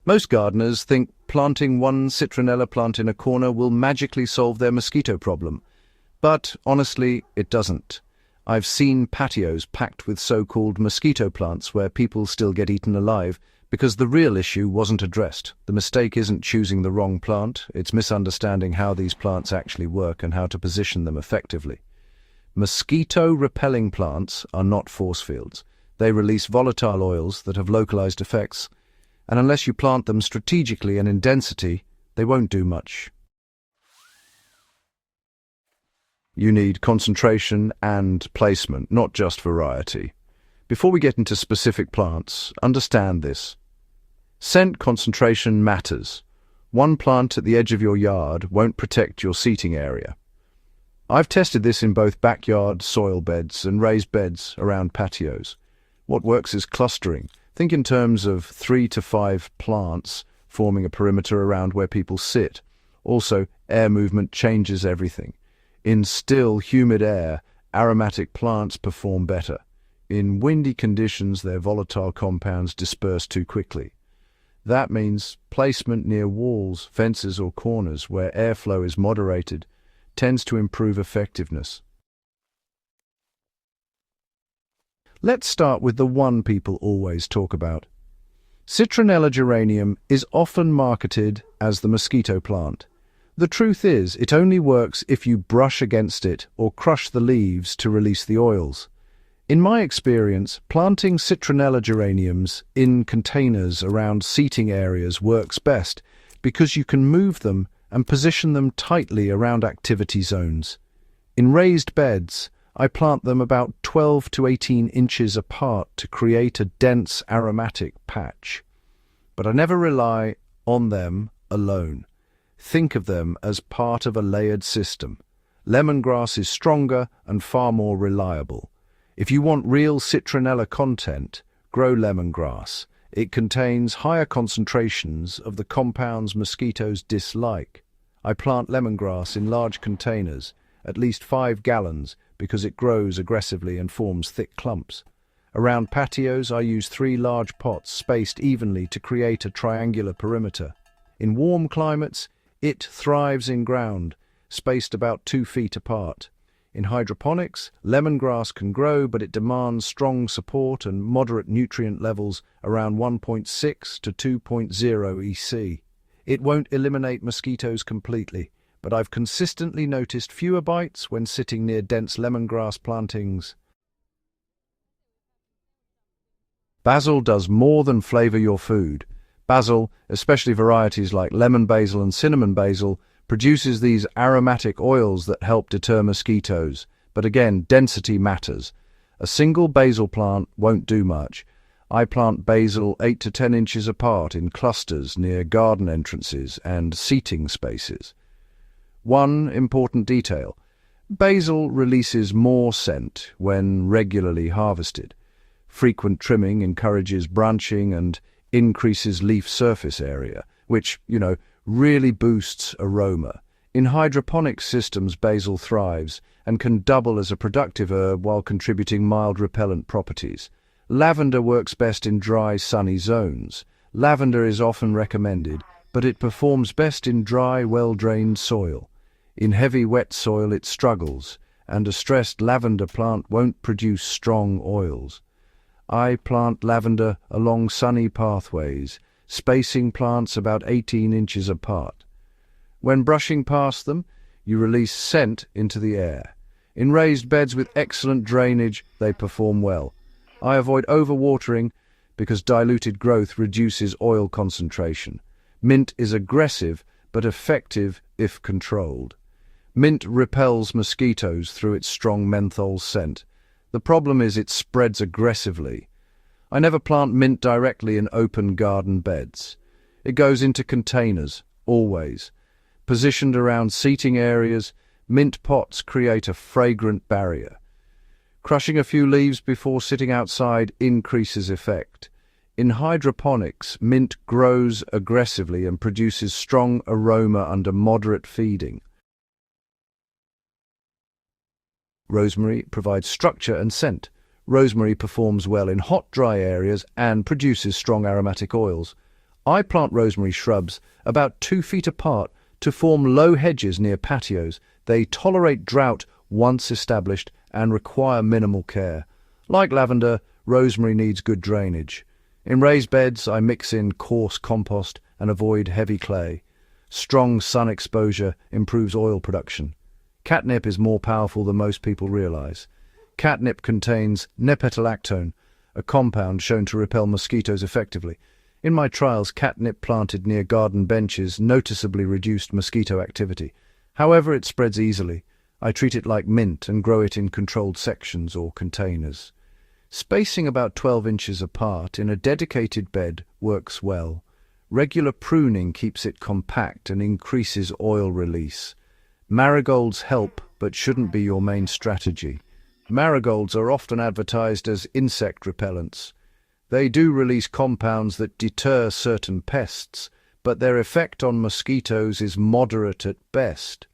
Most gardeners think planting one citronella plant in a corner will magically solve their mosquito problem. But honestly, it doesn't. I've seen patios packed with so-called mosquito plants where people still get eaten alive because the real issue wasn't addressed. The mistake isn't choosing the wrong plant, it's misunderstanding how these plants actually work and how to position them effectively. Mosquito-repelling plants are not force fields. They release volatile oils that have localized effects, and unless you plant them strategically and in density, they won't do much. You need concentration and placement, not just variety. Before we get into specific plants, understand this. Scent concentration matters. One plant at the edge of your yard won't protect your seating area. I've tested this in both backyard soil beds and raised beds around patios. What works is clustering. Think in terms of 3 to 5 plants forming a perimeter around where people sit. Also, air movement changes everything. In still, humid air, aromatic plants perform better. In windy conditions, their volatile compounds disperse too quickly. That means placement near walls, fences or corners where airflow is moderated tends to improve effectiveness. Let's start with the one people always talk about. Citronella geranium is often marketed as the mosquito plant. The truth is, it only works if you brush against it or crush the leaves to release the oils. In my experience, planting citronella geraniums in containers around seating areas works best because you can move them and position them tightly around activity zones. In raised beds, I plant them about 12 to 18 inches apart to create a dense aromatic patch. But I never rely on them alone. Think of them as part of a layered system. Lemongrass is stronger and far more reliable. If you want real citronella content, grow lemongrass. It contains higher concentrations of the compounds mosquitoes dislike. I plant lemongrass in large containers, at least 5 gallons, because it grows aggressively and forms thick clumps. Around patios, I use 3 large pots spaced evenly to create a triangular perimeter. In warm climates, it thrives in ground, spaced about 2 feet apart. In hydroponics, lemongrass can grow, but it demands strong support and moderate nutrient levels around 1.6 to 2.0 EC. It won't eliminate mosquitoes completely, but I've consistently noticed fewer bites when sitting near dense lemongrass plantings. Basil does more than flavor your food. Basil, especially varieties like lemon basil and cinnamon basil, produces these aromatic oils that help deter mosquitoes. But again, density matters. A single basil plant won't do much. I plant basil 8 to 10 inches apart in clusters near garden entrances and seating spaces. One important detail: basil releases more scent when regularly harvested. Frequent trimming encourages branching and increases leaf surface area, which, really boosts aroma. In hydroponic systems, basil thrives and can double as a productive herb while contributing mild repellent properties. Lavender works best in dry, sunny zones. Lavender is often recommended, but it performs best in dry, well-drained soil. In heavy, wet soil it struggles, and a stressed lavender plant won't produce strong oils. I plant lavender along sunny pathways, spacing plants about 18 inches apart. When brushing past them, you release scent into the air. In raised beds with excellent drainage, they perform well. I avoid overwatering because diluted growth reduces oil concentration. Mint is aggressive but effective if controlled. Mint repels mosquitoes through its strong menthol scent. The problem is it spreads aggressively. I never plant mint directly in open garden beds. It goes into containers, always. Positioned around seating areas, mint pots create a fragrant barrier. Crushing a few leaves before sitting outside increases effect. In hydroponics, mint grows aggressively and produces strong aroma under moderate feeding. Rosemary provides structure and scent. Rosemary performs well in hot, dry areas and produces strong aromatic oils. I plant rosemary shrubs about 2 feet apart to form low hedges near patios. They tolerate drought once established and require minimal care. Like lavender, rosemary needs good drainage. In raised beds, I mix in coarse compost and avoid heavy clay. Strong sun exposure improves oil production. Catnip is more powerful than most people realize. Catnip contains nepetalactone, a compound shown to repel mosquitoes effectively. In my trials, catnip planted near garden benches noticeably reduced mosquito activity. However, it spreads easily. I treat it like mint and grow it in controlled sections or containers. Spacing about 12 inches apart in a dedicated bed works well. Regular pruning keeps it compact and increases oil release. Marigolds help, but shouldn't be your main strategy. Marigolds are often advertised as insect repellents. They do release compounds that deter certain pests, but their effect on mosquitoes is moderate at best.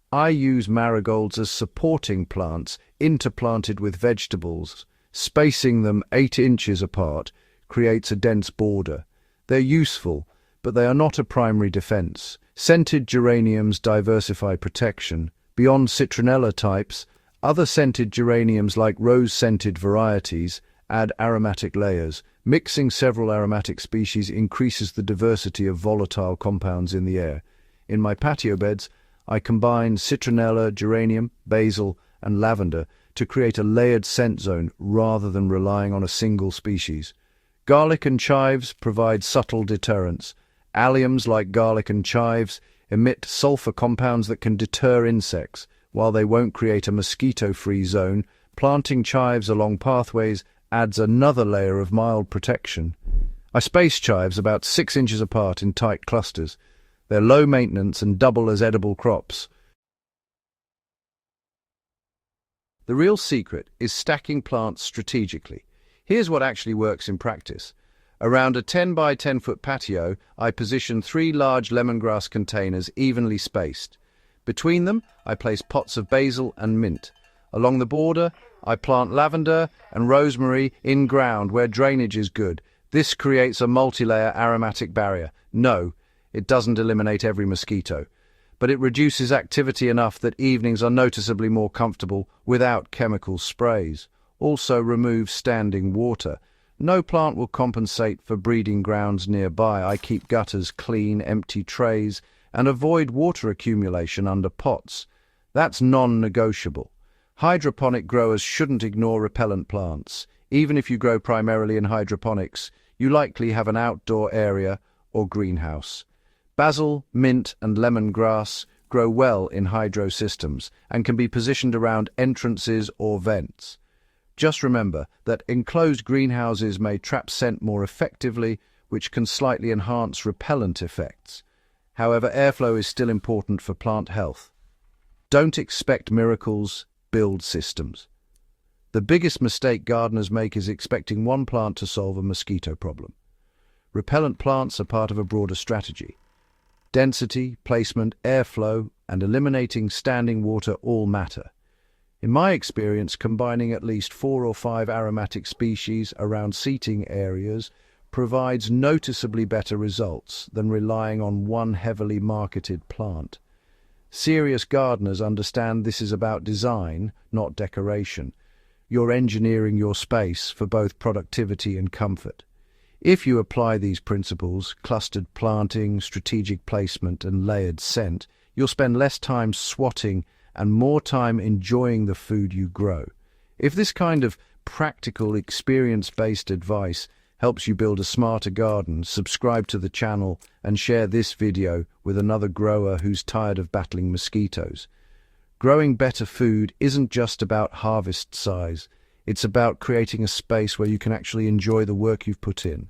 I use marigolds as supporting plants interplanted with vegetables. Spacing them 8 inches apart creates a dense border. They're useful, but they are not a primary defense. Scented geraniums diversify protection. Beyond citronella types, other scented geraniums like rose-scented varieties add aromatic layers. Mixing several aromatic species increases the diversity of volatile compounds in the air. In my patio beds, I combine citronella, geranium, basil, and lavender to create a layered scent zone rather than relying on a single species. Garlic and chives provide subtle deterrents. Alliums like garlic and chives emit sulfur compounds that can deter insects. While they won't create a mosquito-free zone, planting chives along pathways adds another layer of mild protection. I space chives about 6 inches apart in tight clusters. They're low maintenance and double as edible crops. The real secret is stacking plants strategically. Here's what actually works in practice. Around a 10 by 10 foot patio, I position 3 large lemongrass containers evenly spaced. Between them, I place pots of basil and mint. Along the border, I plant lavender and rosemary in ground where drainage is good. This creates a multi-layer aromatic barrier. No, it doesn't eliminate every mosquito, but it reduces activity enough that evenings are noticeably more comfortable without chemical sprays. Also removes standing water. No plant will compensate for breeding grounds nearby. I keep gutters clean, empty trays, and avoid water accumulation under pots. That's non-negotiable. Hydroponic growers shouldn't ignore repellent plants. Even if you grow primarily in hydroponics, you likely have an outdoor area or greenhouse. Basil, mint, and lemongrass grow well in hydro systems and can be positioned around entrances or vents. Just remember that enclosed greenhouses may trap scent more effectively, which can slightly enhance repellent effects. However, airflow is still important for plant health. Don't expect miracles, build systems. The biggest mistake gardeners make is expecting one plant to solve a mosquito problem. Repellent plants are part of a broader strategy. Density, placement, airflow, and eliminating standing water all matter. In my experience, combining at least 4 or 5 aromatic species around seating areas provides noticeably better results than relying on one heavily marketed plant. Serious gardeners understand this is about design, not decoration. You're engineering your space for both productivity and comfort. If you apply these principles, clustered planting, strategic placement, and layered scent, you'll spend less time swatting and more time enjoying the food you grow. If this kind of practical, experience-based advice helps you build a smarter garden, subscribe to the channel and share this video with another grower who's tired of battling mosquitoes. Growing better food isn't just about harvest size. It's about creating a space where you can actually enjoy the work you've put in.